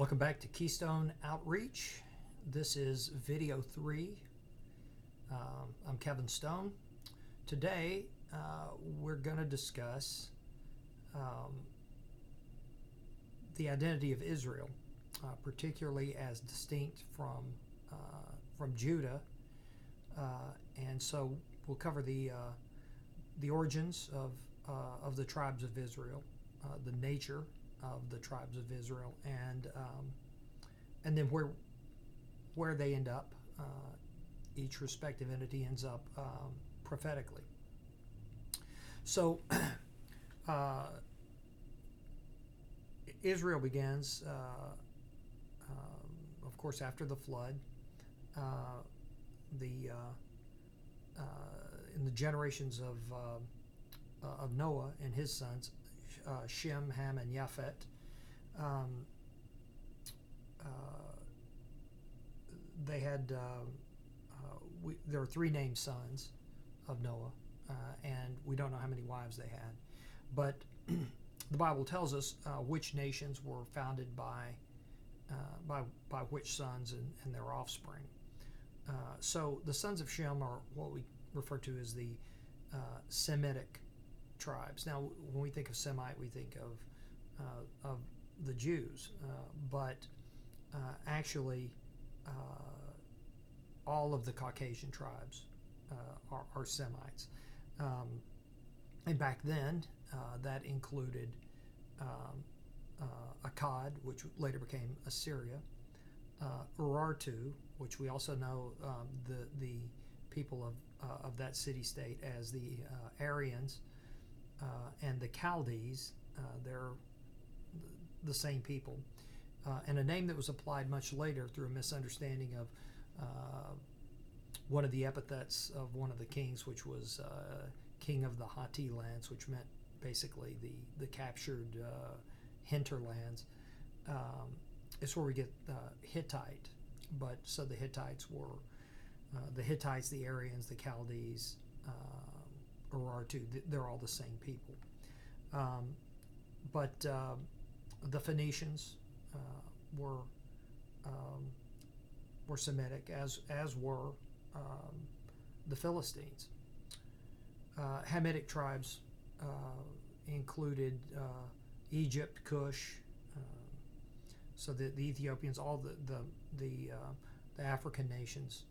Welcome back to Keystone Outreach. This is video 3. I'm Kevin Stone. Today we're going to discuss the identity of Israel, particularly as distinct from Judah, and so we'll cover the origins of the tribes of Israel, the nature of the tribes of Israel, and then where they end up. Each respective entity ends up prophetically. So Israel begins, of course, after the flood. In the generations of Noah and his sons, Shem, Ham, and Japhet. They had there were three named sons of Noah, and we don't know how many wives they had, but the Bible tells us which nations were founded by which sons and their offspring. So the sons of Shem are what we refer to as the Semitic tribes. Now, when we think of Semite, we think of the Jews, but actually, all of the Caucasian tribes are Semites. And back then, that included Akkad, which later became Assyria, Urartu, which we also know the people of that city-state as the Aryans, and the Chaldees. They're the same people. And a name that was applied much later through a misunderstanding of one of the epithets of one of the kings, which was king of the Hatti lands, which meant basically the captured hinterlands. It's where we get Hittite. But so the Hittites were the Hittites, the Aryans, the Chaldees, Urartu. They're all the same people. But the Phoenicians were Semitic, as were the Philistines. Hamitic tribes included Egypt, Cush, so the Ethiopians, all the African nations,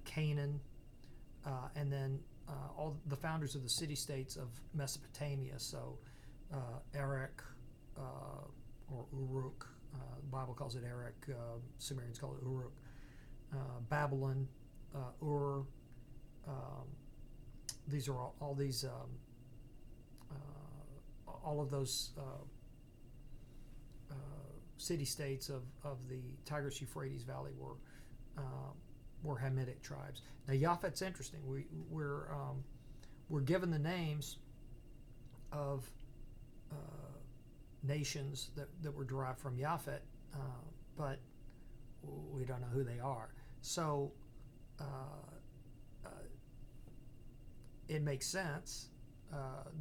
Canaan, and then all the founders of the city-states of Mesopotamia. So Erech, or Uruk, the Bible calls it Erech, Sumerians call it Uruk, Babylon, Ur. These are all these all of those city-states of the Tigris-Euphrates Valley were Hamitic tribes. Now, Japhet's interesting. We're given the names of nations that were derived from Japhet, but we don't know who they are. So it makes sense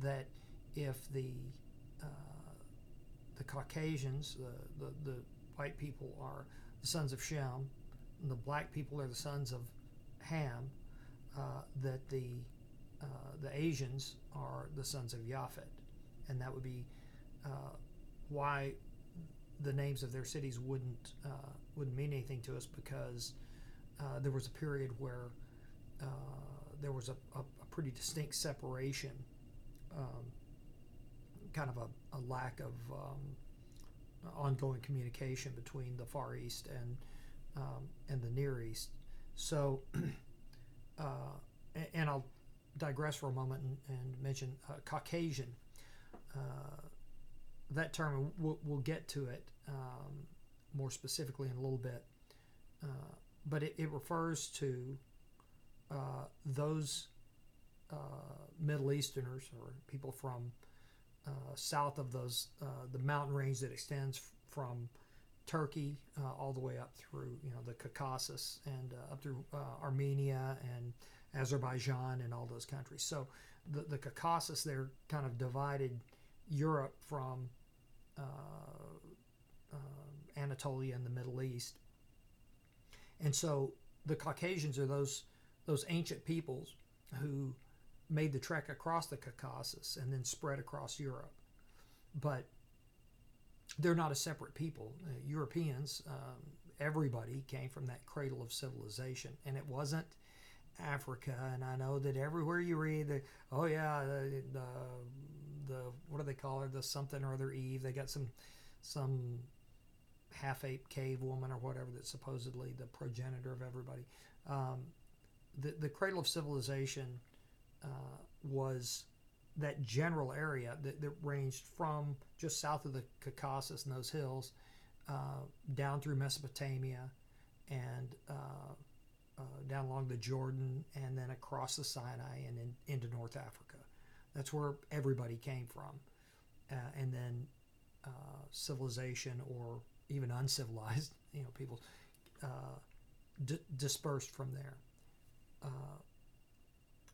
that if the Caucasians, the white people, are the sons of Shem, and the black people are the sons of Ham, that the Asians are the sons of Japhet, and that would be why the names of their cities wouldn't mean anything to us, because there was a period where there was a pretty distinct separation, kind of a lack of ongoing communication between the Far East and the Near East. So, and I'll digress for a moment and mention Caucasian. That term, we'll get to it more specifically in a little bit, but it refers to those Middle Easterners, or people from south of those the mountain range that extends from Turkey all the way up through the Caucasus, and up through Armenia and Azerbaijan and all those countries. So the Caucasus there kind of divided Europe from Anatolia Anatolia and the Middle East. And so the Caucasians are those ancient peoples who made the trek across the Caucasus and then spread across Europe. But they're not a separate people. Europeans, everybody came from that cradle of civilization, and it wasn't Africa. And I know that everywhere you read, the what do they call her? The something or other Eve. They got some half-ape cave woman or whatever that's supposedly the progenitor of everybody. The cradle of civilization was that general area that ranged from just south of the Caucasus and those hills down through Mesopotamia and down along the Jordan and then across the Sinai and into North Africa. That's where everybody came from. And then civilization, or even uncivilized, people dispersed from there.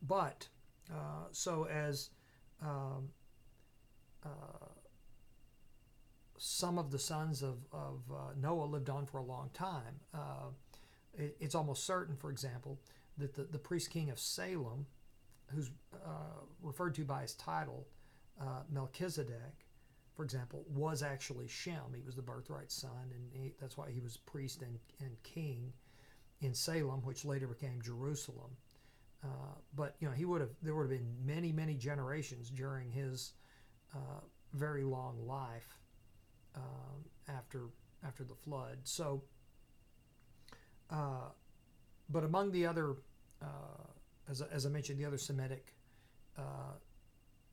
But so as some of the sons of Noah lived on for a long time, it's almost certain, for example, that the priest king of Salem, who's referred to by his title, Melchizedek, for example, was actually Shem. He was the birthright son, and that's why he was priest and king in Salem, which later became Jerusalem. But there would have been many generations during his very long life after the flood. So, but among the other, as I mentioned, the other Semitic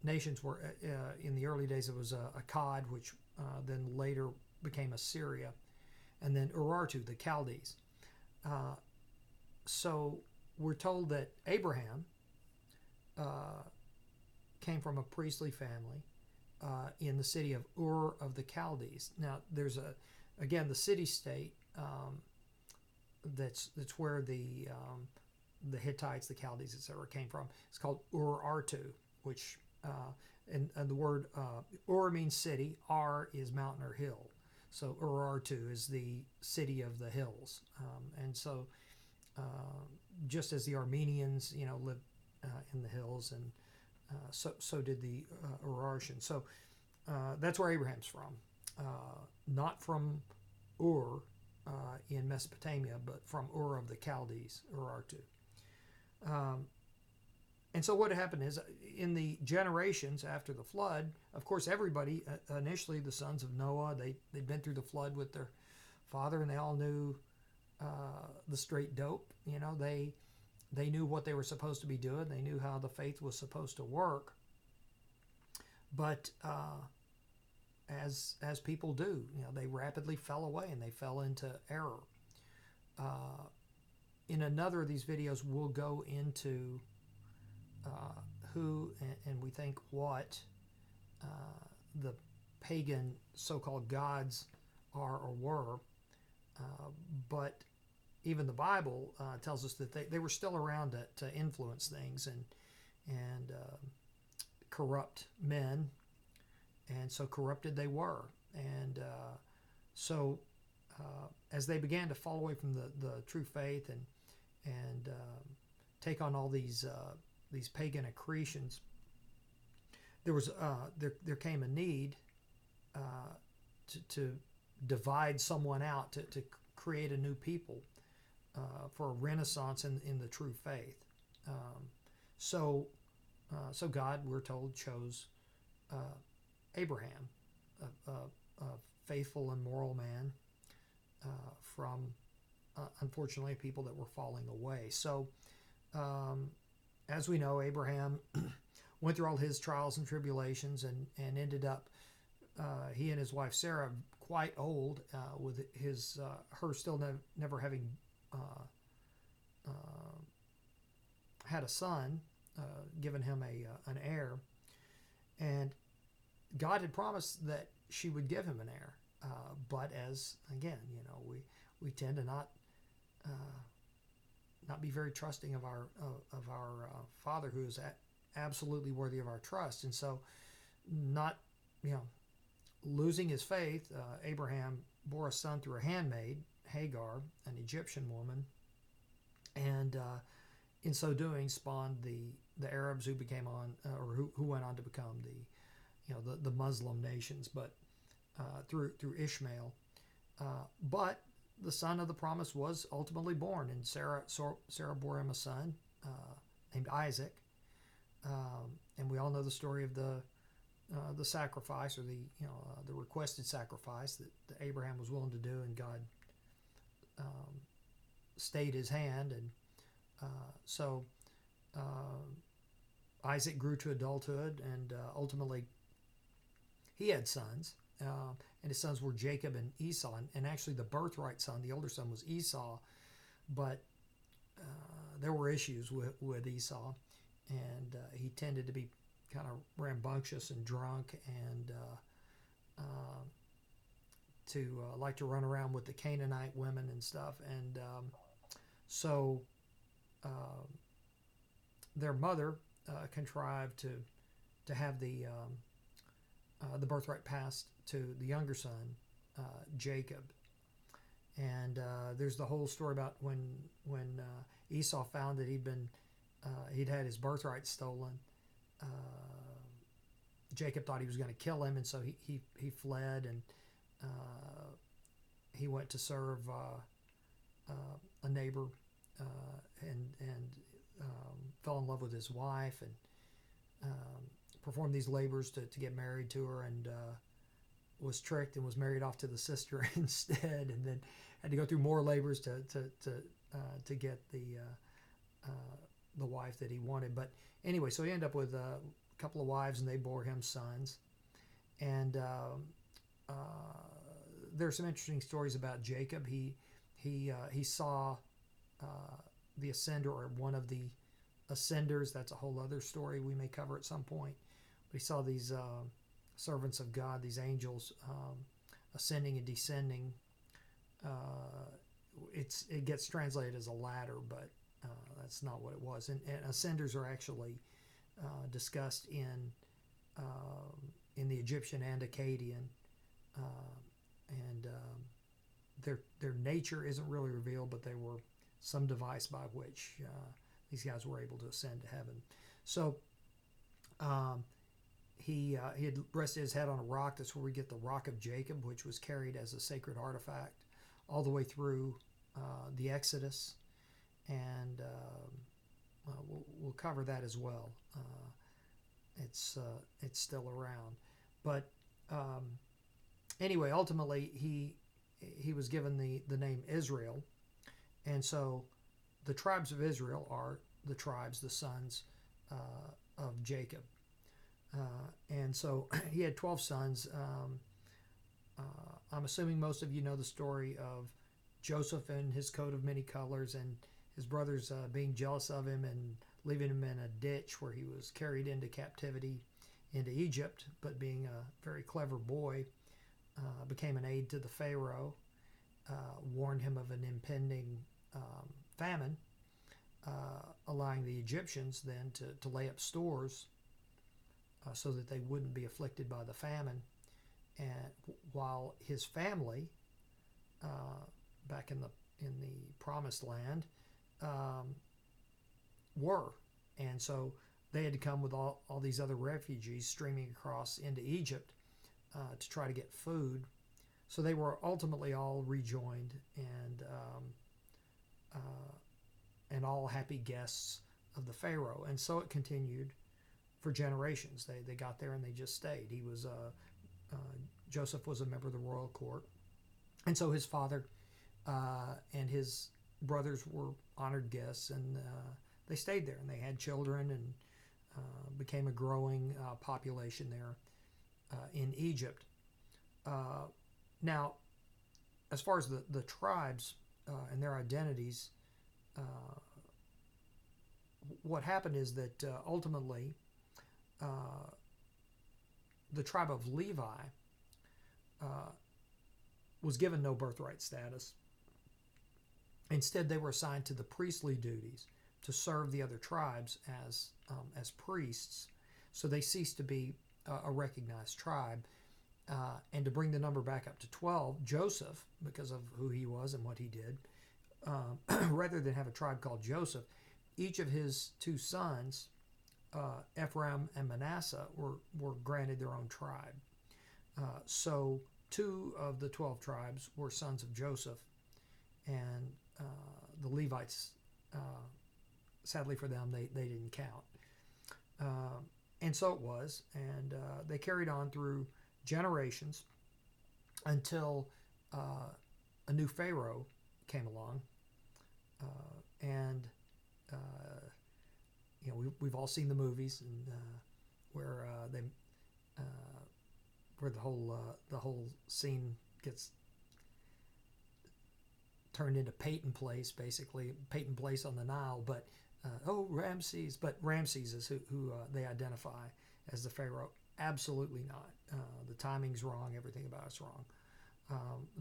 nations were in the early days. It was Akkad, which then later became Assyria, and then Urartu, the Chaldees. So we're told that Abraham came from a priestly family in the city of Ur of the Chaldees. Now, there's the city-state that's where the Hittites, the Chaldees, etc., came from. It's called Urartu, which and the word Ur means city. Ar is mountain or hill. So Urartu is the city of the hills, and so. Just as the Armenians, lived in the hills, and so did the Urartians. So that's where Abraham's from, not from Ur in Mesopotamia, but from Ur of the Chaldees, Urartu. And so what happened is, in the generations after the flood, of course, everybody, initially the sons of Noah, they'd been through the flood with their father, and they all knew the straight dope. They knew what they were supposed to be doing. They knew how the faith was supposed to work. But as people do, they rapidly fell away and they fell into error. In another of these videos, we'll go into who and we think what the pagan so-called gods are or were. But even the Bible tells us that they were still around to influence things and corrupt men, and so corrupted they were. And so as they began to fall away from the true faith and take on all these pagan accretions, there came a need to divide someone out, to create a new people for a renaissance in the true faith. So God, we're told, chose Abraham, a faithful and moral man, from unfortunately people that were falling away. So as we know, Abraham went through all his trials and tribulations and ended up, he and his wife Sarah, quite old, with her still never having had a son, given him an heir, and God had promised that she would give him an heir. But as again, we tend to not be very trusting of our Father, who is absolutely worthy of our trust, and so not losing his faith, Abraham bore a son through a handmaid, Hagar, an Egyptian woman, and in so doing spawned the Arabs who became on or who went on to become the Muslim nations, but through Ishmael. But the son of the promise was ultimately born, and Sarah bore him a son named Isaac. And we all know the story of the sacrifice, or the requested sacrifice that Abraham was willing to do, and God stayed his hand, and so Isaac grew to adulthood, and ultimately he had sons, and his sons were Jacob and Esau, and actually the birthright son, the older son, was Esau, but there were issues with Esau, and he tended to be kind of rambunctious and drunk, and to like to run around with the Canaanite women and stuff, and so their mother contrived to have the birthright passed to the younger son, Jacob. And there's the whole story about when Esau found that he'd had his birthright stolen. Jacob thought he was going to kill him, and so he fled, and he went to serve a neighbor, and fell in love with his wife, and performed these labors to get married to her, and was tricked and was married off to the sister instead, and then had to go through more labors to get the wife that he wanted. But anyway, so he ended up with a couple of wives, and they bore him sons. And there's some interesting stories about Jacob. He saw the ascender, or one of the ascenders. That's a whole other story we may cover at some point. But he saw these servants of God, these angels, ascending and descending. It gets translated as a ladder, but that's not what it was. And ascenders are actually discussed in the Egyptian and Akkadian, and their nature isn't really revealed, but they were some device by which these guys were able to ascend to heaven. So he had rested his head on a rock. That's where we get the Rock of Jacob, which was carried as a sacred artifact all the way through the Exodus, and we'll cover that as well. It's still around, but anyway, ultimately he was given the name Israel, and so the tribes of Israel are the sons of Jacob, and so he had 12 sons. I'm assuming most of you know the story of Joseph and his coat of many colors, and his brothers being jealous of him and leaving him in a ditch where he was carried into captivity into Egypt, but being a very clever boy, became an aide to the Pharaoh, warned him of an impending famine, allowing the Egyptians then to lay up stores so that they wouldn't be afflicted by the famine, and while his family back in the promised land were. And so they had to come with all these other refugees streaming across into Egypt to try to get food. So they were ultimately all rejoined, and all happy guests of the Pharaoh. And so it continued for generations. They got there and they just stayed. He was Joseph was a member of the royal court, and so his father and his brothers were honored guests, and they stayed there, and they had children, and became a growing population there in Egypt. Now, as far as the tribes and their identities, what happened is that ultimately the tribe of Levi was given no birthright status. Instead, they were assigned to the priestly duties to serve the other tribes as priests. So they ceased to be a recognized tribe. And to bring the number back up to 12, Joseph, because of who he was and what he did, rather than have a tribe called Joseph, each of his two sons, Ephraim and Manasseh, were granted their own tribe. So 2 of the 12 tribes were sons of Joseph, and the Levites, sadly for them, they didn't count. And so it was, and they carried on through generations until a new Pharaoh came along, and we've all seen the movies, and where the whole scene gets turned into Peyton Place, basically Peyton Place on the Nile, but Ramses, but Ramses is who they identify as the Pharaoh. Absolutely not. The timing's wrong. Everything about it's wrong.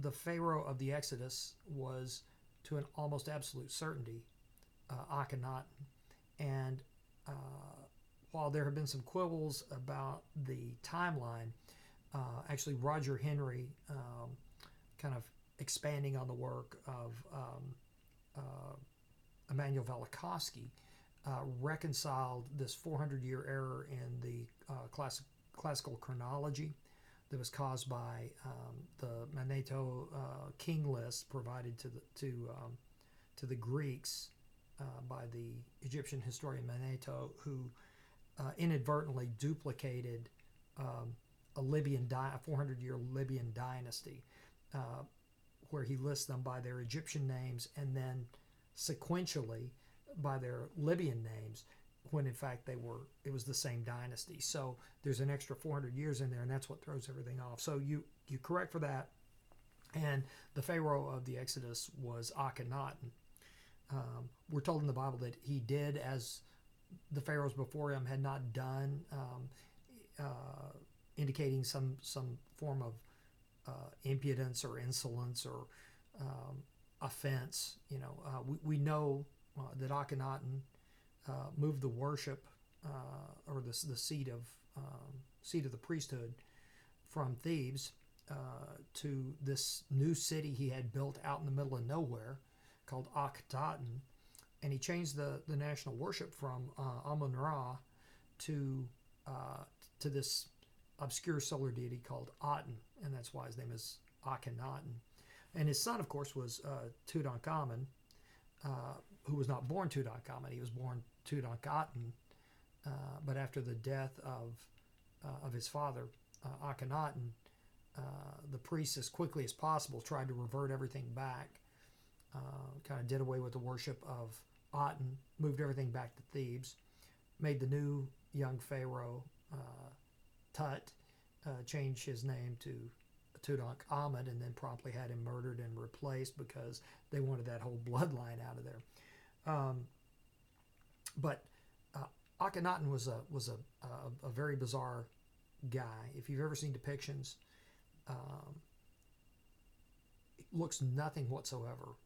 The Pharaoh of the Exodus was, to an almost absolute certainty, Akhenaten. And while there have been some quibbles about the timeline, actually Roger Henry, kind of expanding on the work of Immanuel Velikovsky, reconciled this 400-year error in the classical chronology that was caused by the Manetho king list provided to the Greeks by the Egyptian historian Manetho, who inadvertently duplicated a 400-year Libyan dynasty, where he lists them by their Egyptian names and then sequentially by their Libyan names, when in fact it was the same dynasty. So there's an extra 400 years in there, and that's what throws everything off. So you correct for that. And the Pharaoh of the Exodus was Akhenaten. We're told in the Bible that he did as the pharaohs before him had not done, indicating some form of impudence or insolence or offense. We know that Akhenaten moved the worship or the seat of the priesthood from Thebes to this new city he had built out in the middle of nowhere called Akhenaten, and he changed the national worship from Amun-Ra to this obscure solar deity called Aten, and that's why his name is Akhenaten. And his son, of course, was Tutankhamun, who was not born Tutankhamun. He was born Tutankhaten, but after the death of his father, Akhenaten, the priests, as quickly as possible, tried to revert everything back, kind of did away with the worship of Aten, moved everything back to Thebes, made the new young pharaoh, Tut, change his name to Tutankhamun, and then promptly had him murdered and replaced because they wanted that whole bloodline out of there. But Akhenaten was a very bizarre guy. If you've ever seen depictions, it looks nothing whatsoever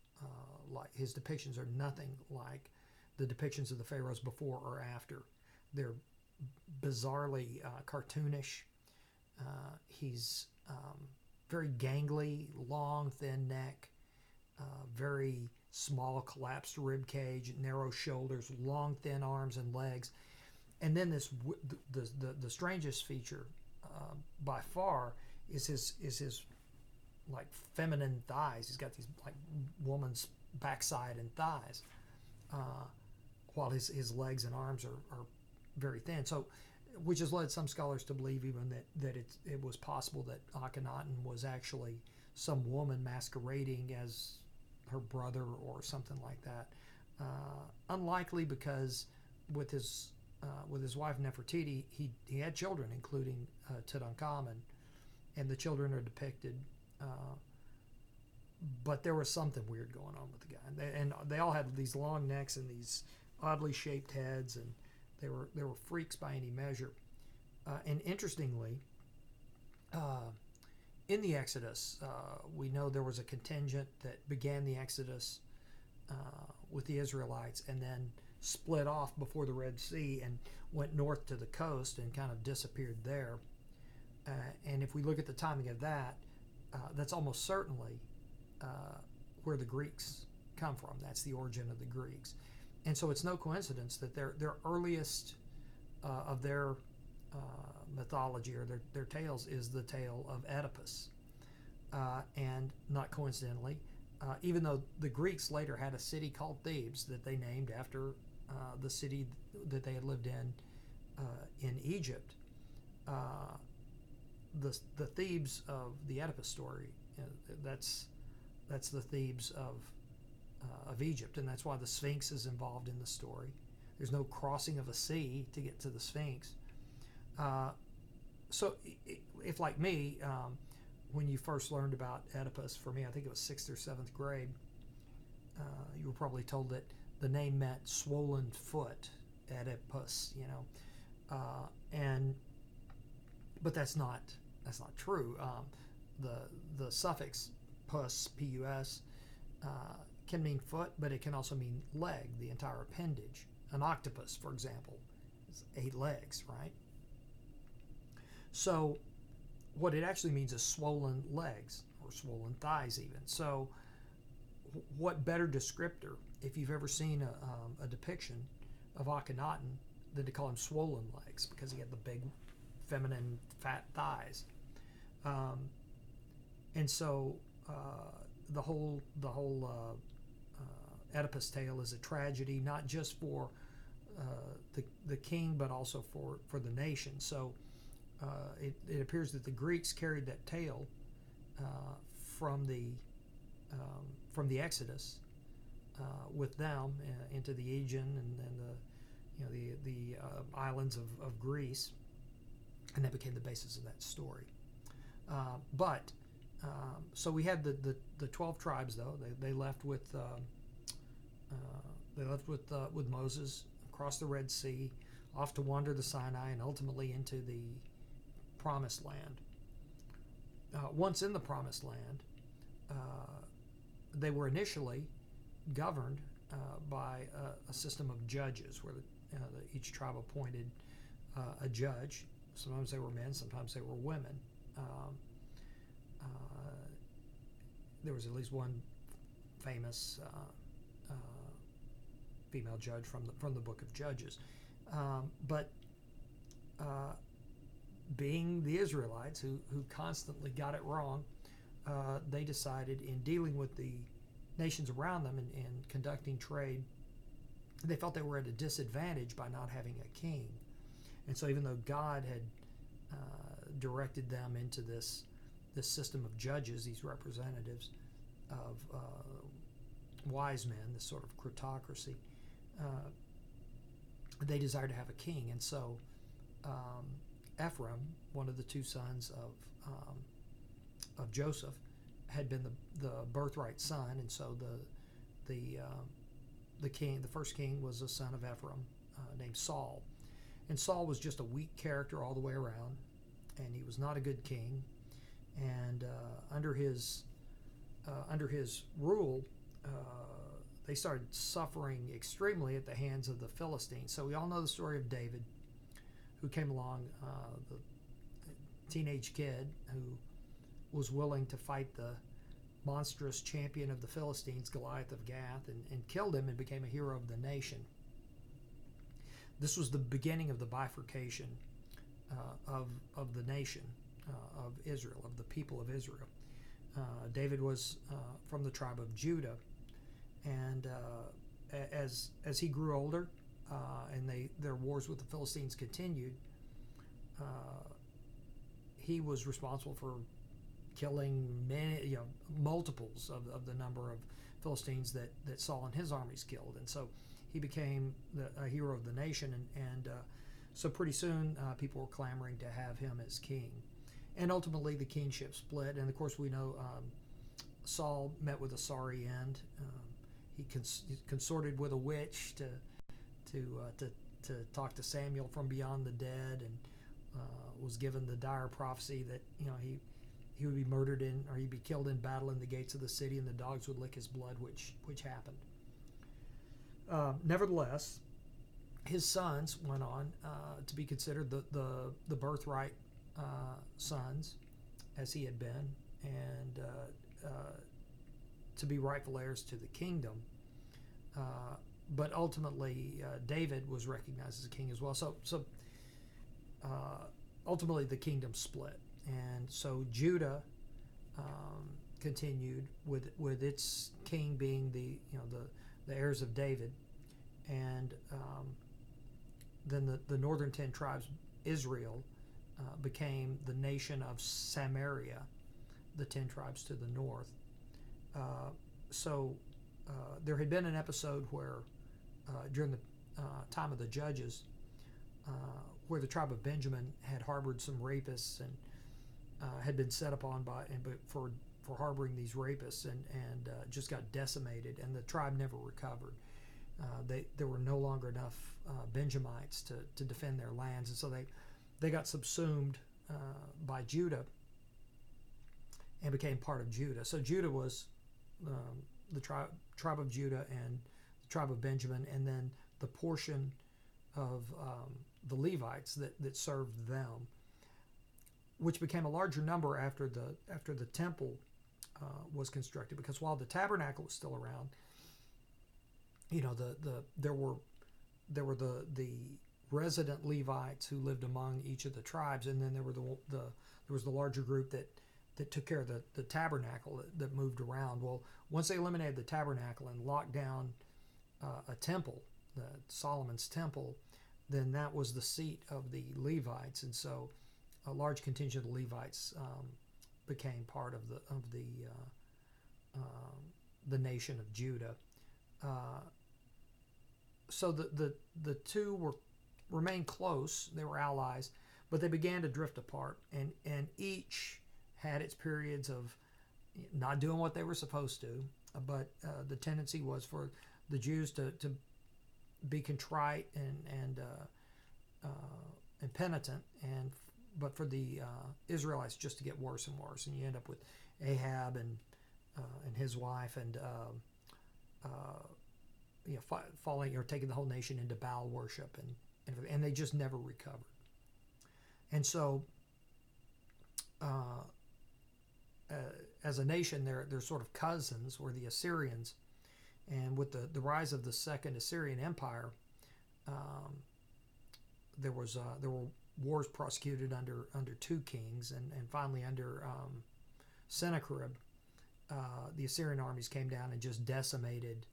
like his depictions are nothing like the depictions of the pharaohs before or after. They're bizarrely cartoonish. He's very gangly, long, thin neck, very small, collapsed rib cage, narrow shoulders, long, thin arms and legs, and then the strangest feature by far is his like feminine thighs. He's got these like woman's backside and thighs, while his legs and arms are very thin. So, which has led some scholars to believe even that it was possible that Akhenaten was actually some woman masquerading as her brother or something like that. Unlikely, because with his wife Nefertiti, he had children, including Tutankhamun, and the children are depicted. But there was something weird going on with the guy, and they all had these long necks and these oddly shaped heads, and they were freaks by any measure. And interestingly, in the Exodus, we know there was a contingent that began the Exodus with the Israelites and then split off before the Red Sea and went north to the coast and kind of disappeared there. And if we look at the timing of that, that's almost certainly where the Greeks come from. That's the origin of the Greeks. And so it's no coincidence that their earliest of their mythology or their tales is the tale of Oedipus. And not coincidentally, even though the Greeks later had a city called Thebes that they named after the city that they had lived in Egypt, the Thebes of the Oedipus story, that's the Thebes of Egypt, and that's why the Sphinx is involved in the story. There's no crossing of a sea to get to the Sphinx. So if like me, when you first learned about Oedipus, for me, I think it was 6th or 7th grade, you were probably told that the name meant swollen foot, Oedipus, but that's not true. The suffix pus, pus, can mean foot, but it can also mean leg, the entire appendage. An octopus, for example, is 8 legs, right? So what it actually means is swollen legs or swollen thighs even. So what better descriptor, if you've ever seen a depiction of Akhenaten, than to call him swollen legs, because he had the big feminine fat thighs. And so the whole Oedipus tale is a tragedy, not just for the king, but also for the nation. So it appears that the Greeks carried that tale from the Exodus with them into the Aegean and the islands of Greece, and that became the basis of that story. So we had the 12 tribes, though. They left with Moses across the Red Sea, off to wander the Sinai, and ultimately into the Promised Land. Once in the Promised Land, they were initially governed by a system of judges, where each tribe appointed a judge. Sometimes they were men, sometimes they were women. There was at least one famous female judge from the book of Judges. But being the Israelites who constantly got it wrong, they decided, in dealing with the nations around them and conducting trade, they felt they were at a disadvantage by not having a king. And so even though God had directed them into this system of judges, these representatives of wise men, this sort of crotocracy, they desired to have a king. And so Ephraim, one of the 2 sons of Joseph, had been the birthright son, and so the king, the first king, was a son of Ephraim named Saul. And Saul was just a weak character all the way around, and he was not a good king. And under his rule, they started suffering extremely at the hands of the Philistines. So we all know the story of David, who came along, the teenage kid who was willing to fight the monstrous champion of the Philistines, Goliath of Gath, and killed him and became a hero of the nation. This was the beginning of the bifurcation of the nation of Israel, of the people of Israel. David was from the tribe of Judah, and as he grew older, and their wars with the Philistines continued, he was responsible for killing many, multiples of the number of Philistines that Saul and his armies killed. And so he became a hero of the nation, and so pretty soon people were clamoring to have him as king. And ultimately the kingship split, and of course we know Saul met with a sorry end. He consorted with a witch to talk to Samuel from beyond the dead, and was given the dire prophecy that he would be murdered or he'd be killed in battle in the gates of the city, and the dogs would lick his blood, which happened. Nevertheless, his sons went on to be considered the birthright sons, as he had been, and to be rightful heirs to the kingdom. But ultimately, David was recognized as a king as well. So ultimately, the kingdom split, and so Judah continued with its king being the heirs of David, and then the northern 10 tribes, Israel, became the nation of Samaria, the 10 tribes to the north. So there had been an episode where during the time of the judges, where the tribe of Benjamin had harbored some rapists and had been set upon for harboring these rapists, and just got decimated, and the tribe never recovered. There were no longer enough Benjamites to defend their lands, and so they got subsumed by Judah and became part of Judah. So Judah was the tribe of Judah and the tribe of Benjamin, and then the portion of the Levites that served them, which became a larger number after the temple was constructed. Because while the tabernacle was still around, there were the resident Levites who lived among each of the tribes, and then there was the larger group that took care of the tabernacle that moved around. Well, once they eliminated the tabernacle and locked down a temple, Solomon's temple, then that was the seat of the Levites, and so a large contingent of the Levites became part of the nation of Judah. So the two remained close. They were allies, but they began to drift apart, and each had its periods of not doing what they were supposed to. But the tendency was for the Jews to be contrite and penitent, but for the Israelites just to get worse and worse, and you end up with Ahab and his wife, and falling or taking the whole nation into Baal worship, and they just never recovered. And so, as a nation, they're sort of cousins, were the Assyrians, and with the rise of the Second Assyrian Empire, there were wars prosecuted under two kings, and finally under Sennacherib, the Assyrian armies came down and just decimated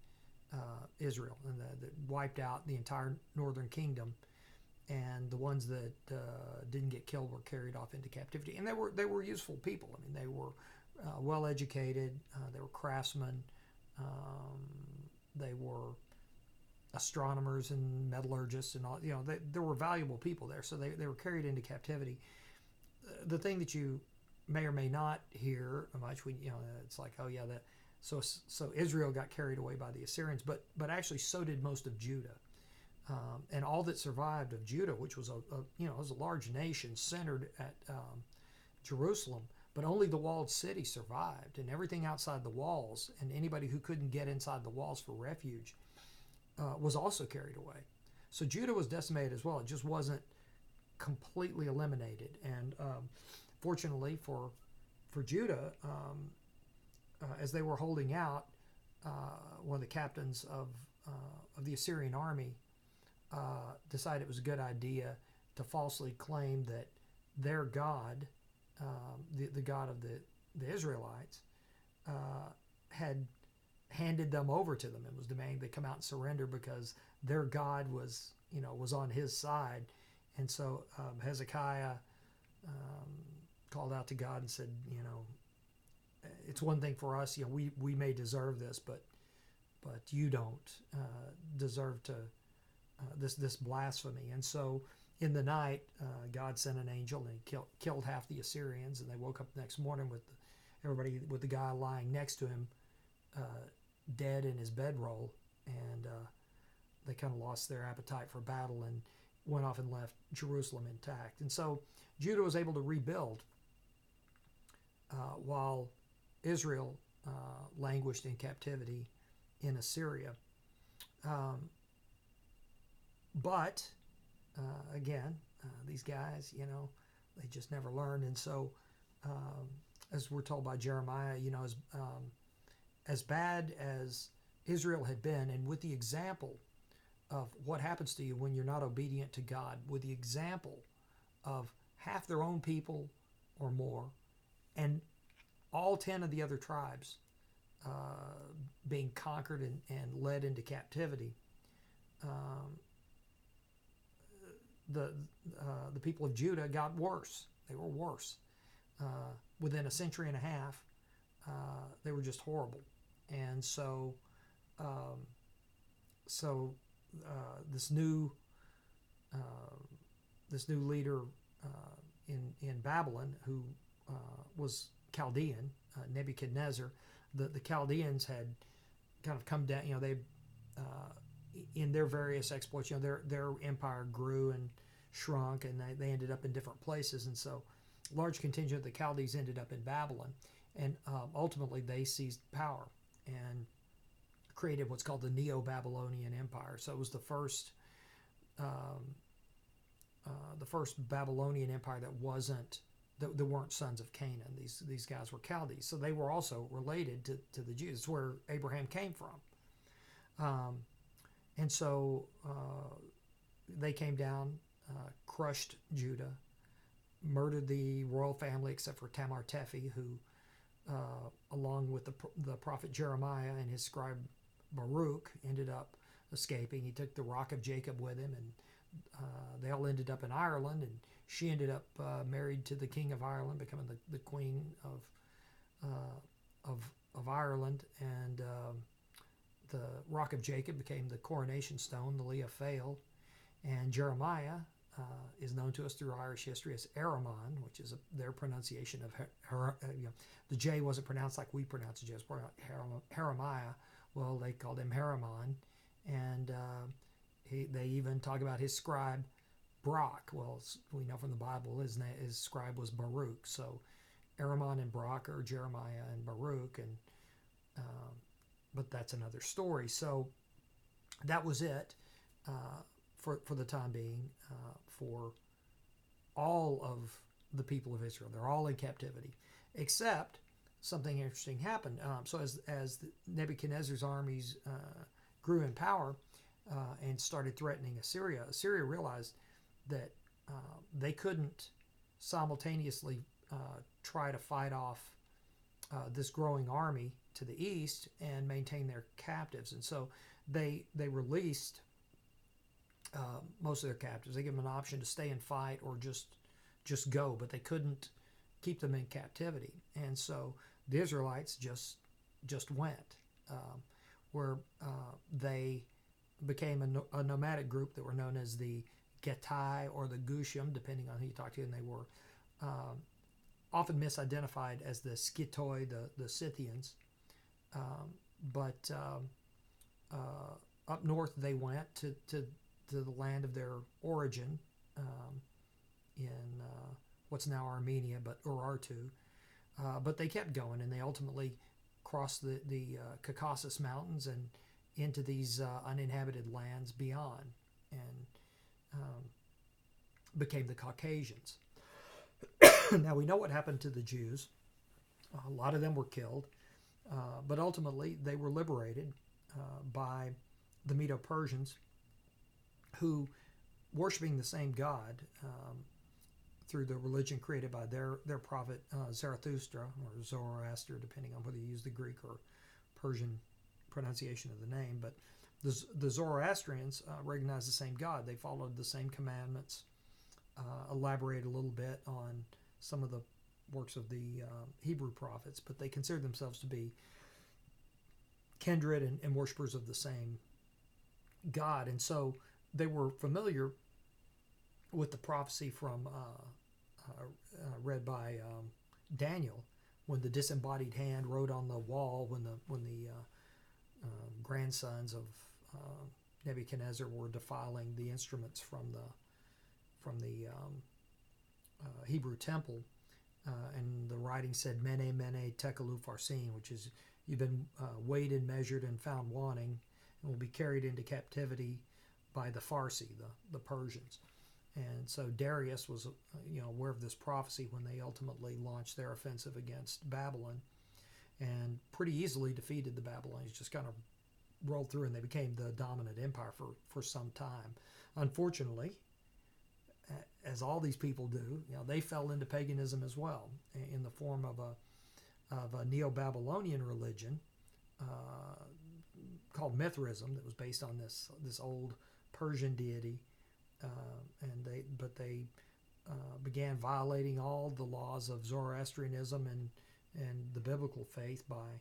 Israel, and wiped out the entire northern kingdom, and the ones that didn't get killed were carried off into captivity. And they were useful people. I mean, they were well educated. They were craftsmen. They were astronomers and metallurgists and all. There were valuable people there, so they were carried into captivity. The thing that you may or may not hear much, it's like, oh yeah, so Israel got carried away by the Assyrians, but actually so did most of Judah, and all that survived of Judah, which was was a large nation centered at Jerusalem, but only the walled city survived, and everything outside the walls, and anybody who couldn't get inside the walls for refuge was also carried away. So Judah was decimated as well. It just wasn't completely eliminated, and fortunately for Judah, as they were holding out, one of the captains of the Assyrian army decided it was a good idea to falsely claim that their God, the God of the Israelites, had handed them over to them and was demanding they come out and surrender because their God was on his side. And so Hezekiah called out to God and said, it's one thing for us, we may deserve this, but you don't deserve to this blasphemy. And so in the night, God sent an angel and killed half the Assyrians, and they woke up the next morning with everybody, with the guy lying next to him, dead in his bedroll, and they kind of lost their appetite for battle and went off and left Jerusalem intact. And so Judah was able to rebuild while Israel languished in captivity in Assyria. But again, these guys, They just never learned. And so, as we're told by Jeremiah, as bad as Israel had been, and with the example of what happens to you when you're not obedient to God, with the example of half their own people or more, and all 10 of the other tribes being conquered and led into captivity, the people of Judah got worse. They were worse. Within a century and a half, they were just horrible. And so, this new leader in Babylon, who was Chaldean, Nebuchadnezzar, the Chaldeans had kind of come down. They in their various exploits, their empire grew and shrunk, and they ended up in different places. And so, a large contingent of the Chaldees ended up in Babylon, and ultimately they seized power and created what's called the Neo-Babylonian Empire. So it was the first Babylonian empire that weren't sons of Canaan. These guys were Chaldees, so they were also related to the Jews. It's where Abraham came from, and so they came down, crushed Judah, murdered the royal family except for Tamar Tefi, who, along with the prophet Jeremiah and his scribe Baruch, ended up escaping. He took the Rock of Jacob with him, and they all ended up in Ireland, and she ended up married to the king of Ireland, becoming the queen of Ireland. And the Rock of Jacob became the coronation stone, the Leah failed. And Jeremiah is known to us through Irish history as Aramon, which is their pronunciation of the J wasn't pronounced like we pronounce the J. It's pronounced Jeremiah. Well, they called him Haramon, and they even talk about his scribe Brock. Well, we know from the Bible his scribe was Baruch. So Aramon and Brock are Jeremiah and Baruch, and but that's another story. So that was it for the time being for all of the people of Israel. They're all in captivity, except something interesting happened. So as Nebuchadnezzar's armies grew in power and started threatening Assyria, Assyria realized that they couldn't simultaneously try to fight off this growing army to the east and maintain their captives. And so they released most of their captives. They gave them an option to stay and fight or just go, but they couldn't keep them in captivity. And so the Israelites just went, where they became a nomadic group that were known as the Getai or the Gushim, depending on who you talk to, and they were often misidentified as the Skittoi, the Scythians. But up north they went to the land of their origin in what's now Armenia, but Urartu. But they kept going, and they ultimately crossed the Caucasus Mountains and into these uninhabited lands beyond, and became the Caucasians. Now we know what happened to the Jews. A lot of them were killed, but ultimately they were liberated by the Medo-Persians, who, worshiping the same God through the religion created by their prophet Zarathustra, or Zoroaster, depending on whether you use the Greek or Persian pronunciation of the name. But the Zoroastrians recognized the same God. They followed the same commandments, elaborated a little bit on some of the works of the Hebrew prophets, but they considered themselves to be kindred and worshipers of the same God. And so they were familiar with the prophecy from read by Daniel, when the disembodied hand wrote on the wall when the grandsons of Nebuchadnezzar were defiling the instruments from the Hebrew temple, and the writing said Mene Mene Tekel Upharsin, which is you've been weighed and measured and found wanting, and will be carried into captivity by the Farsi, the Persians. And so Darius was, aware of this prophecy when they ultimately launched their offensive against Babylon, and pretty easily defeated the Babylonians. Just kind of rolled through, and they became the dominant empire for some time. Unfortunately, as all these people do, they fell into paganism as well, in the form of a Neo-Babylonian religion called Mithraism, that was based on this old Persian deity, and they began violating all the laws of Zoroastrianism and the biblical faith by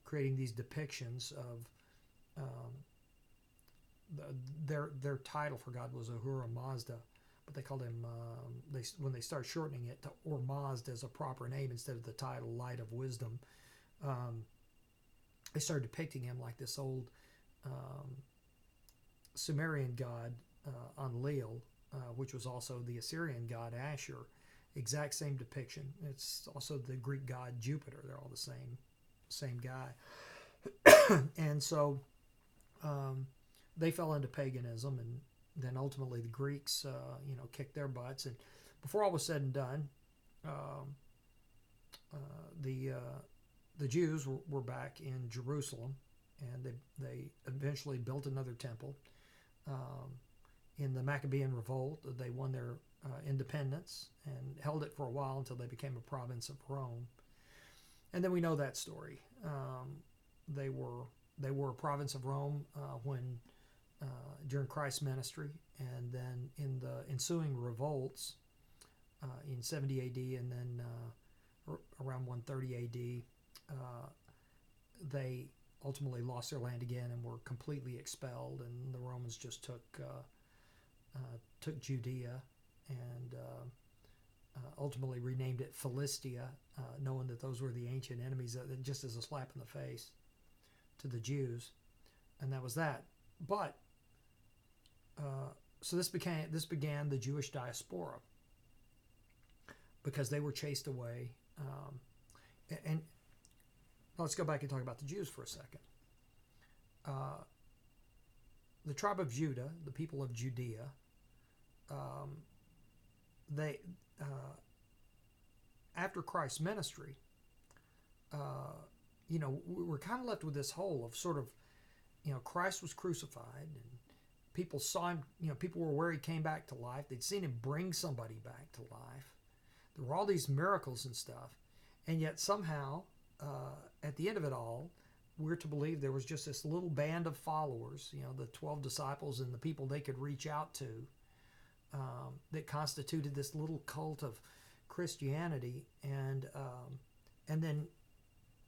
creating these depictions of their title for God was Ahura Mazda, but they called him when they started shortening it to Ormazd as a proper name instead of the title Light of Wisdom. They started depicting him like this old Sumerian god Enlil, which was also the Assyrian god Ashur. Exact same depiction. It's also the Greek god Jupiter. They're all the same guy. And so they fell into paganism, and then ultimately the Greeks, kicked their butts. And before all was said and done, the Jews were back in Jerusalem, and they eventually built another temple. In the Maccabean Revolt, they won their independence and held it for a while until they became a province of Rome. And then we know that story. They were a province of Rome when during Christ's ministry, and then in the ensuing revolts in 70 A.D. and then around 130 A.D., they ultimately lost their land again and were completely expelled, and the Romans just took Judea and ultimately renamed it Philistia, knowing that those were the ancient enemies, just as a slap in the face to the Jews, and that was that. But so this began the Jewish diaspora, because they were chased away. And let's go back and talk about the Jews for a second. The tribe of Judah, the people of Judea, they after Christ's ministry, we're kind of left with this hole of sort of, Christ was crucified, and people saw him. People were aware he came back to life. They'd seen him bring somebody back to life. There were all these miracles and stuff, and yet somehow, at the end of it all, we're to believe there was just this little band of followers, the 12 disciples and the people they could reach out to, that constituted this little cult of Christianity, and then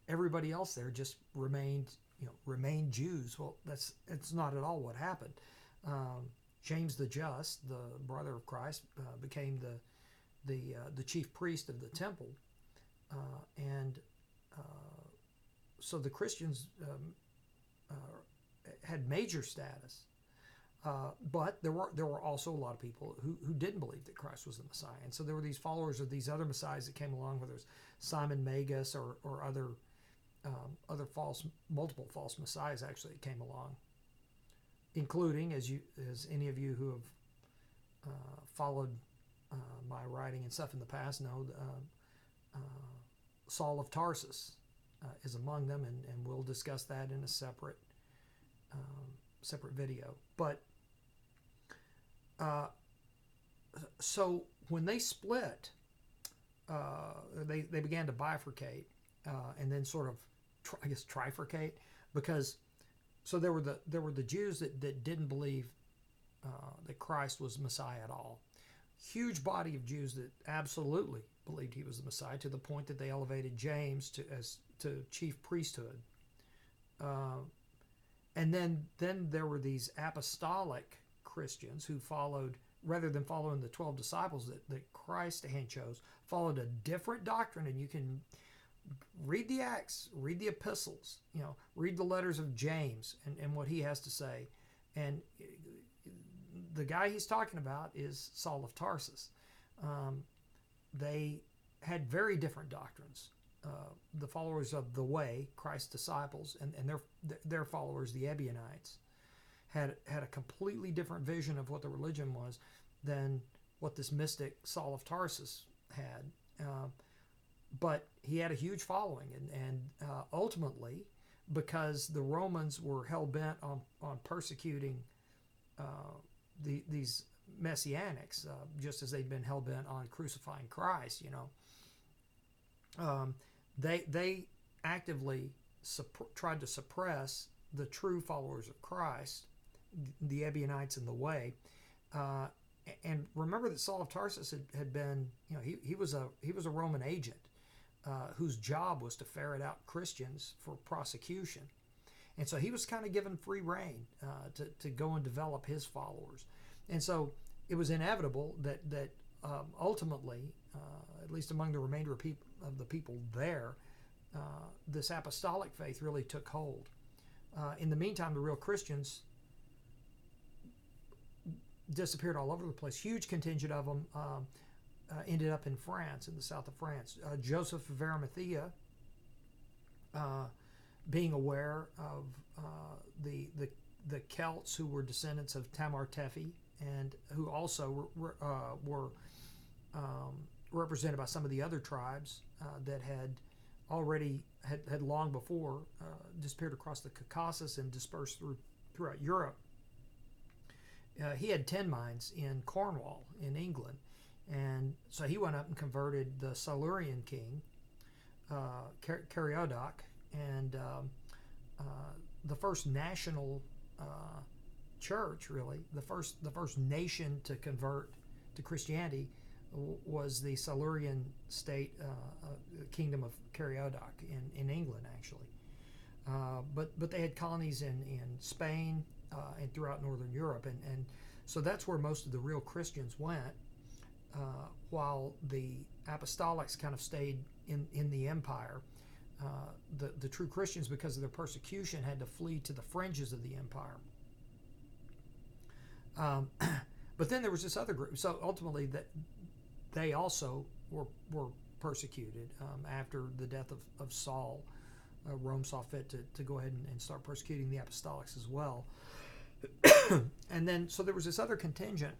everybody else there just remained Jews. Well, it's not at all what happened. James the Just, the brother of Christ, became the chief priest of the temple, and so the Christians had major status, but there were also a lot of people who didn't believe that Christ was the Messiah, and so there were these followers of these other messiahs that came along, whether it was Simon Magus or other multiple false messiahs actually that came along, including, as any of you who have followed my writing and stuff in the past know, Saul of Tarsus is among them, and we'll discuss that in a separate video. But so when they split, they began to bifurcate, and then sort of trifurcate, because so there were the Jews that didn't believe that Christ was Messiah at all. Huge body of Jews that absolutely believed he was the Messiah, to the point that they elevated James to chief priesthood. And then there were these apostolic Christians who followed, rather than following the 12 disciples that Christ hand chose, followed a different doctrine. And you can read the Acts, read the epistles, read the letters of James and what he has to say. And the guy he's talking about is Saul of Tarsus. They had very different doctrines. The followers of the Way, Christ's disciples, and their followers, the Ebionites, had a completely different vision of what the religion was. than what this mystic Saul of Tarsus had. But he had a huge following, and ultimately, because the Romans were hell-bent on persecuting these messianics, just as they'd been hell-bent on crucifying Christ, they actively tried to suppress the true followers of Christ, the Ebionites in the way. And remember that Saul of Tarsus had been, he was a Roman agent whose job was to ferret out Christians for prosecution. And so he was kind of given free rein to go and develop his followers. And so it was inevitable that ultimately, at least among the remainder of the people there, this apostolic faith really took hold. In the meantime, the real Christians disappeared all over the place. Huge contingent of them ended up in France, in the south of France. Joseph of Arimathea, being aware of the Celts who were descendants of Tamar Tefi, and who also were represented by some of the other tribes that had already had long before disappeared across the Caucasus and dispersed throughout Europe. He had 10 mines in Cornwall in England, and so he went up and converted the Silurian king Caryodok, and the first national church, really the first nation to convert to Christianity, was the Silurian state, kingdom of Caryodok in England, actually. But they had colonies in Spain and throughout Northern Europe, and so that's where most of the real Christians went, while the apostolics kind of stayed in the empire. The true Christians, because of their persecution, had to flee to the fringes of the empire. But then there was this other group. So ultimately, that they also were persecuted after the death of Saul. Rome saw fit to go ahead and start persecuting the apostolics as well. And then, so there was this other contingent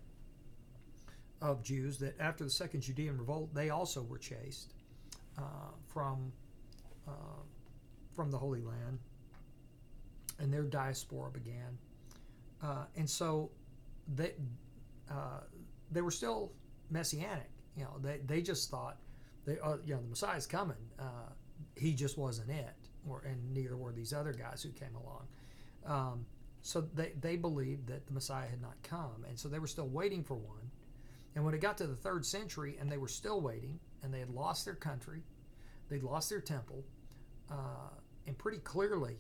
of Jews that after the Second Judean Revolt, they also were chased from the Holy Land, and their diaspora began. And so they were still messianic. They just thought, the Messiah's coming. He just wasn't it, and neither were these other guys who came along. So they believed that the Messiah had not come, and so they were still waiting for one. And when it got to the 3rd century and they were still waiting, and they had lost their country, they'd lost their temple, and pretty clearly,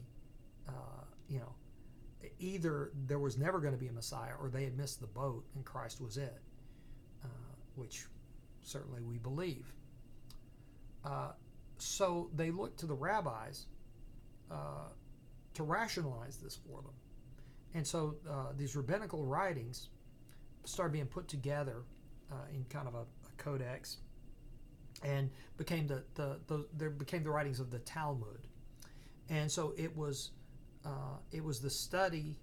either there was never going to be a Messiah, or they had missed the boat and Christ was it, which certainly we believe. So they looked to the rabbis to rationalize this for them. And so these rabbinical writings started being put together in kind of a codex, and became the writings of the Talmud. And so it was the study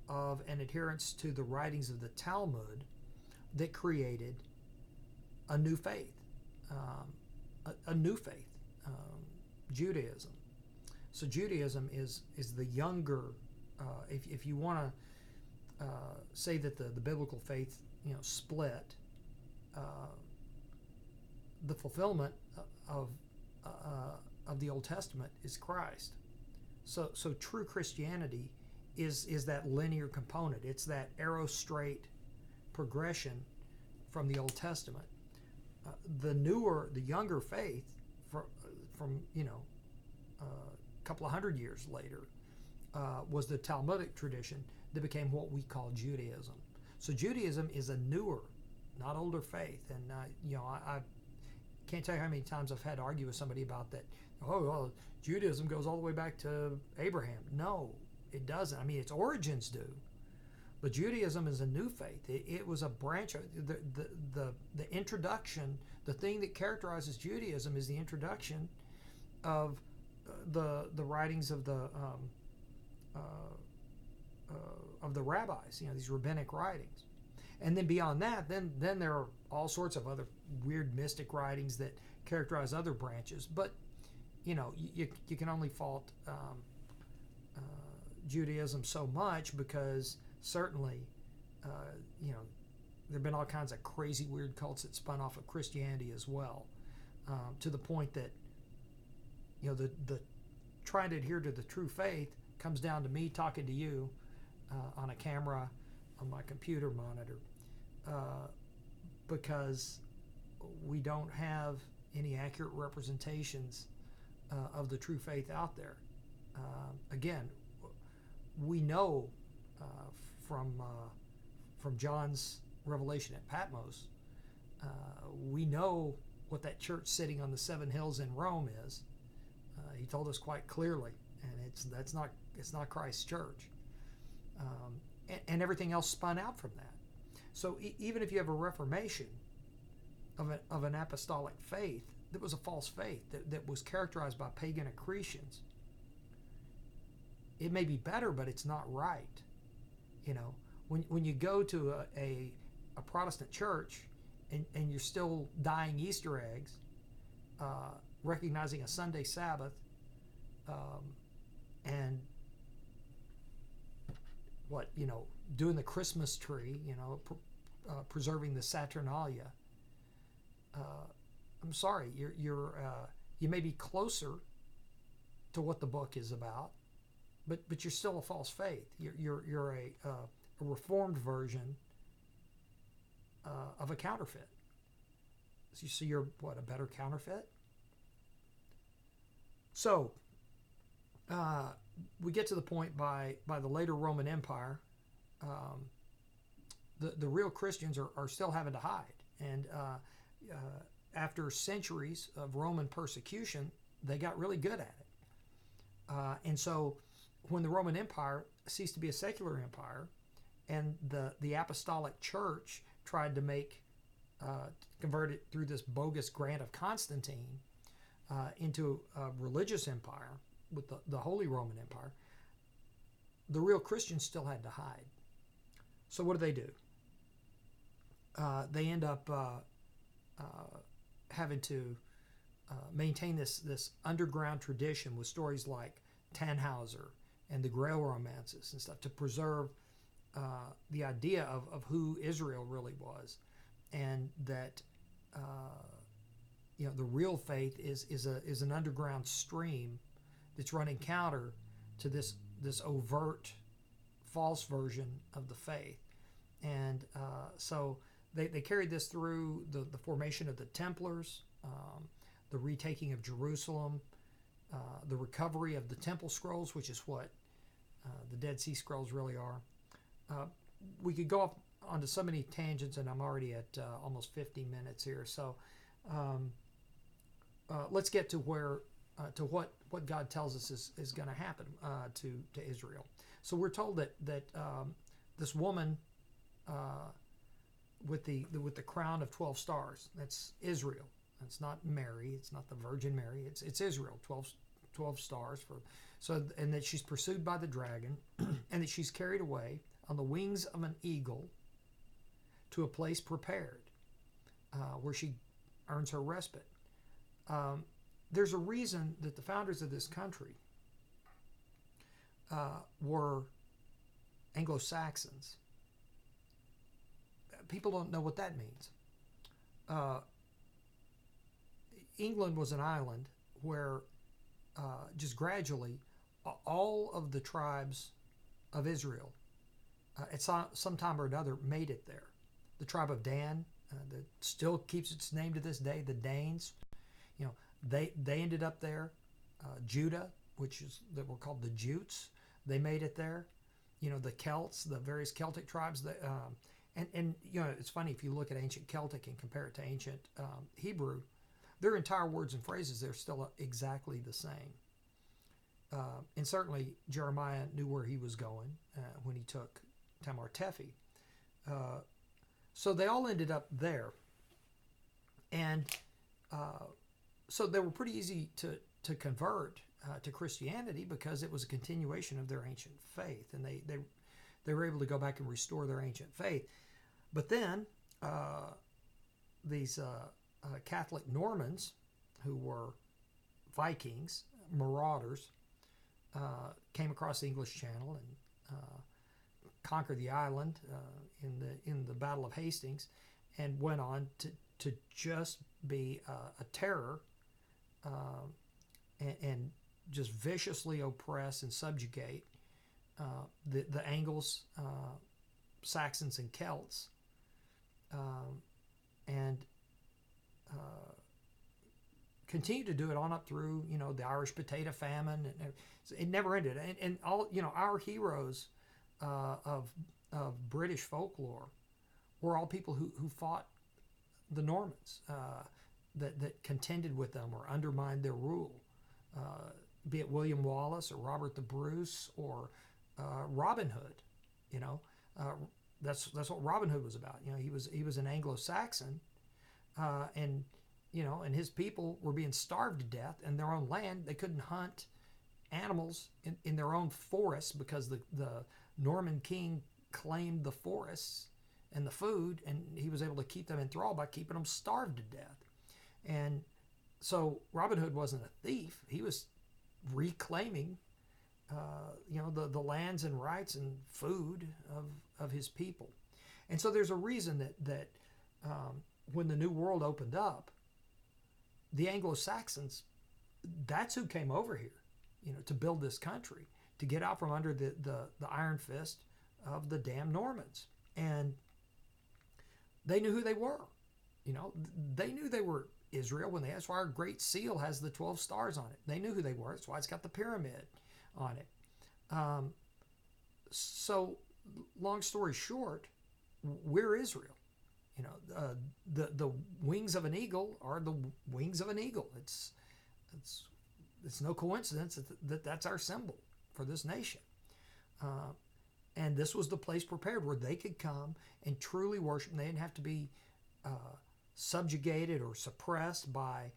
of and adherence to the writings of the Talmud that created a new faith, Judaism. So Judaism is the younger. If you want to say that the biblical faith split, the fulfillment of the Old Testament is Christ. So true Christianity is that linear component. It's that arrow straight progression from the Old Testament. The younger faith from a couple of hundred years later was the Talmudic tradition that became what we call Judaism. So Judaism is a newer, not older faith. And I can't tell you how many times I've had to argue with somebody about that. Oh, well, Judaism goes all the way back to Abraham. No, it doesn't. I mean, its origins do. But Judaism is a new faith. It was a branch of the introduction. The thing that characterizes Judaism is the introduction of the writings of the rabbis. These rabbinic writings, And then beyond that, then there are all sorts of other weird mystic writings that characterize other branches. But you can only fault Judaism so much, because certainly there have been all kinds of crazy weird cults that spun off of Christianity as well, to the point that the trying to adhere to the true faith comes down to me talking to you on a camera on my computer monitor, because we don't have any accurate representations of the true faith out there. Again, we know from John's revelation at Patmos, we know what that church sitting on the 7 hills in Rome is. He told us quite clearly, and it's not Christ's church, and everything else spun out from that. So even if you have a reformation of an apostolic faith that was a false faith, that was characterized by pagan accretions, it may be better, but it's not right. When you go to a Protestant church and you're still dyeing Easter eggs, recognizing a Sunday Sabbath, and doing the Christmas tree, preserving the Saturnalia. I'm sorry, you may be closer to what the book is about, but you're still a false faith. You're a reformed version of a counterfeit. So you're a better counterfeit? So we get to the point by the later Roman Empire, the real Christians are still having to hide. And after centuries of Roman persecution, they got really good at it. And so when the Roman Empire ceased to be a secular empire, and the apostolic church tried to convert it through this bogus grant of Constantine into a religious empire with the Holy Roman Empire, the real Christians still had to hide. So what do? They end up having to maintain this underground tradition with stories like Tannhauser and the Grail romances and stuff to preserve the idea of who Israel really was, and that the real faith is an underground stream that's running counter to this overt false version of the faith. And so they carried this through the formation of the Templars, the retaking of Jerusalem, the recovery of the Temple Scrolls, which is what the Dead Sea Scrolls really are. We could go off onto so many tangents, and I'm already at almost 50 minutes here. So let's get to what God tells us is going to happen to Israel. So we're told that this woman with the crown of 12 stars, that's Israel. It's not Mary. It's not the Virgin Mary. It's Israel. 12 stars and that she's pursued by the dragon, and that she's carried away on the wings of an eagle to a place prepared, where she earns her respite. There's a reason that the founders of this country were Anglo-Saxons. People don't know what that means. England was an island where just gradually all of the tribes of Israel at some time or another made it there. The tribe of Dan, that still keeps its name to this day, the Danes, they ended up there. Judah, that were called the Jutes, they made it there. The Celts, the various Celtic tribes, and it's funny, if you look at ancient Celtic and compare it to ancient Hebrew, their entire words and phrases, they're still exactly the same. And certainly Jeremiah knew where he was going when he took Tamar Tefi. So they all ended up there. And so they were pretty easy to convert to Christianity, because it was a continuation of their ancient faith, and they were able to go back and restore their ancient faith. But then these Catholic Normans, who were Vikings, marauders, came across the English Channel and conquered the island in the Battle of Hastings, and went on to just be a terror and just viciously oppress and subjugate the Angles, Saxons, and Celts, and continue to do it on up through the Irish potato famine, and it never ended. And all our heroes of British folklore were all people who fought the Normans, that contended with them or undermined their rule, be it William Wallace or Robert the Bruce or Robin Hood. That's what Robin Hood was about. He was an Anglo-Saxon, and and his people were being starved to death in their own land. They couldn't hunt animals in their own forests because the Norman king claimed the forests and the food, and he was able to keep them in thrall by keeping them starved to death. And so Robin Hood wasn't a thief. He was reclaiming the lands and rights and food of his people. And so there's a reason that when the New World opened up, the Anglo-Saxons, that's who came over here, to build this country, to get out from under the iron fist of the damn Normans. And they knew who they were. They knew they were Israel when that's why our Great Seal has the 12 stars on it. They knew who they were. That's why it's got the pyramid on it. So, long story short, we're Israel. The wings of an eagle are the wings of an eagle. It's no coincidence that that's our symbol for this nation. And this was the place prepared where they could come and truly worship. And they didn't have to be subjugated or suppressed by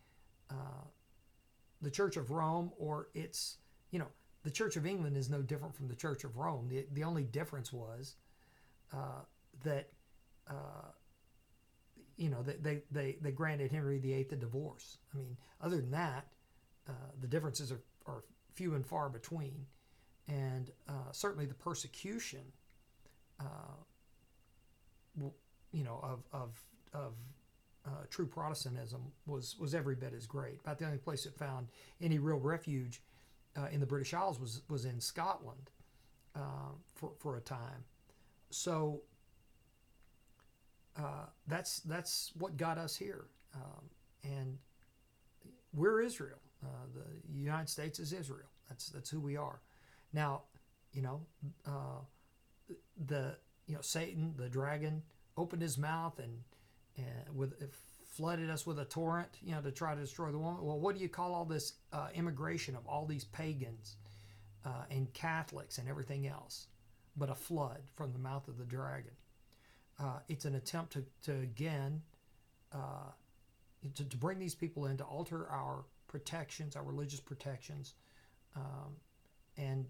the Church of Rome, or the Church of England is no different from the Church of Rome. The only difference was that they granted Henry VIII a divorce. I mean, other than that, the differences are few and far between. And certainly the persecution, of true Protestantism was every bit as great. About the only place it found any real refuge in the British Isles was in Scotland for a time. So that's what got us here, and we're Israel. The United States is Israel. That's who we are. Now, Satan, the dragon, opened his mouth and flooded us with a torrent, to try to destroy the woman. Well, what do you call all this immigration of all these pagans and Catholics and everything else but a flood from the mouth of the dragon? It's an attempt to again, to bring these people in, to alter our protections, our religious protections, and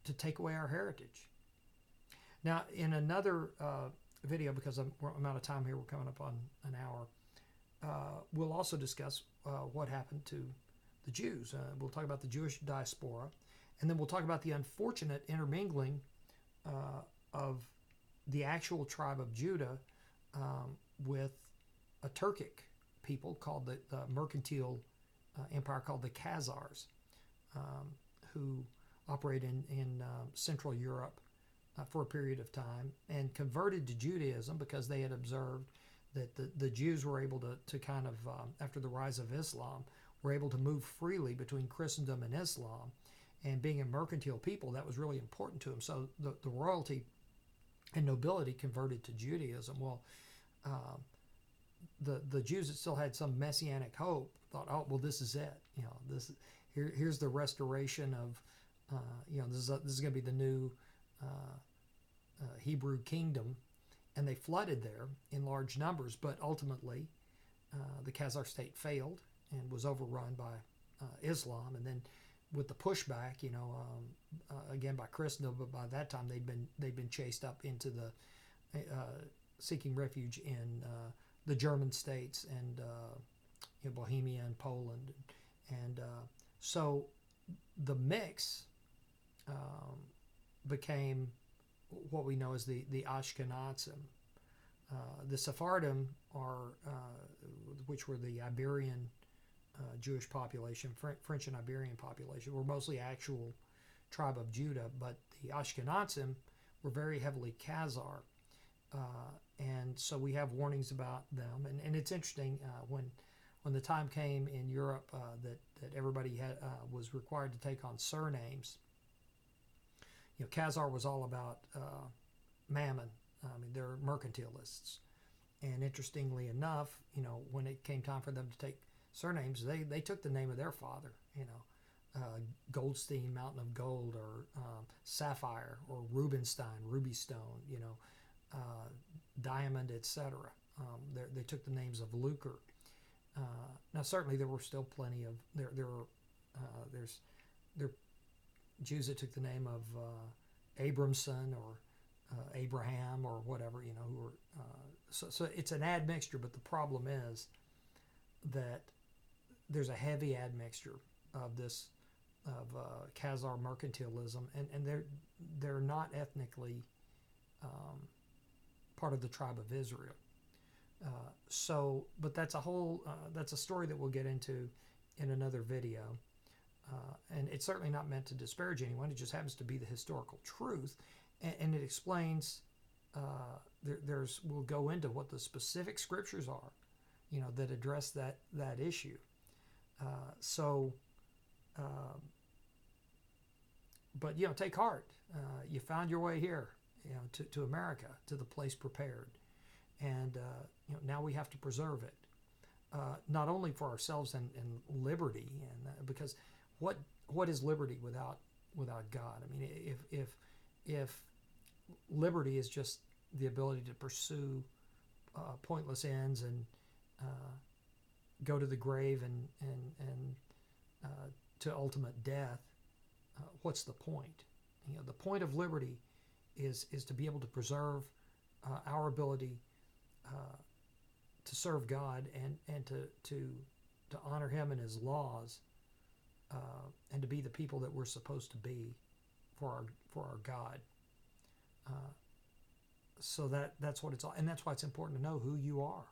to take away our heritage. Now, in another video, because I'm out of time here, we're coming up on an hour, we'll also discuss what happened to the Jews. We'll talk about the Jewish diaspora, and then we'll talk about the unfortunate intermingling of the actual tribe of Judah with a Turkic people called the mercantile empire called the Khazars, who operated in Central Europe for a period of time and converted to Judaism because they had observed that the Jews were able to kind of, after the rise of Islam, were able to move freely between Christendom and Islam. And being a mercantile people, that was really important to them. So the royalty and nobility converted to Judaism. Well, the Jews that still had some messianic hope thought, oh, well, this is it. Here's the restoration of, this is going to be the new Hebrew kingdom. And they flooded there in large numbers, but ultimately the Khazar state failed and was overrun by Islam. And then with the pushback, again by Christendom, but by that time they'd been chased up into seeking refuge in the German states and Bohemia and Poland, and so the mix became what we know as the Ashkenazim. The Sephardim are, which were the Iberian Jewish population, French and Iberian population, were mostly actual tribe of Judah, but the Ashkenazim were very heavily Khazar. And so we have warnings about them. And it's interesting when the time came in Europe that everybody was required to take on surnames. Khazar was all about mammon. I mean, they're mercantilists. And interestingly enough, when it came time for them to take surnames, they took the name of their father, Goldstein, Mountain of Gold, or Sapphire, or Rubenstein, Ruby Stone, Diamond, etc. They took the names of Lucre. Now, certainly there were still plenty of there's Jews that took the name of Abramson or Abraham or whatever, who were so it's an admixture. But the problem is that there's a heavy admixture of this Khazar mercantilism, and they're not ethnically part of the tribe of Israel. But that's a story that we'll get into in another video. And it's certainly not meant to disparage anyone. It just happens to be the historical truth, and it explains. We'll go into what the specific scriptures are, that address that issue. But take heart. You found your way here, to America, to the place prepared, and now we have to preserve it, not only for ourselves and liberty, and because what is liberty without God? I mean, if liberty is just the ability to pursue pointless ends and go to the grave and to ultimate death, what's the point? The point of liberty is to be able to preserve our ability to serve God and to honor Him and His laws, and to be the people that we're supposed to be for our God. So that's what it's all, and that's why it's important to know who you are.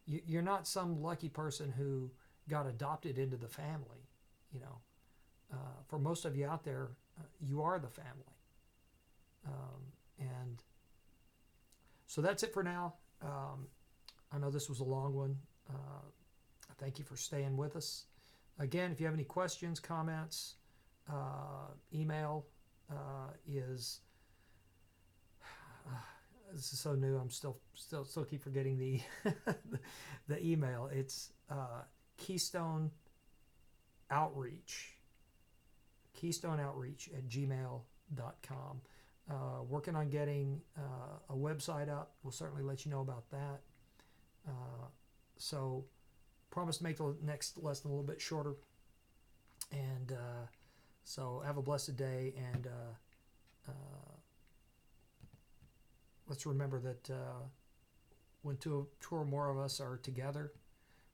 You're not some lucky person who got adopted into the family. For most of you out there, you are the family. And so that's it for now. I know this was a long one. Thank you for staying with us. Again, if you have any questions, comments, email is. This is so new. I'm still keep forgetting the the email. It's keystoneoutreach @gmail.com. Working on getting a website up. We'll certainly let you know about that. So promise to make the next lesson a little bit shorter. And so have a blessed day, and let's remember that when two or more of us are together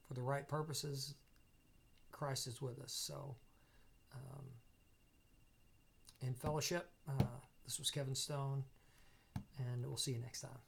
for the right purposes, Christ is with us. So in fellowship, this was Kevin Stone, and we'll see you next time.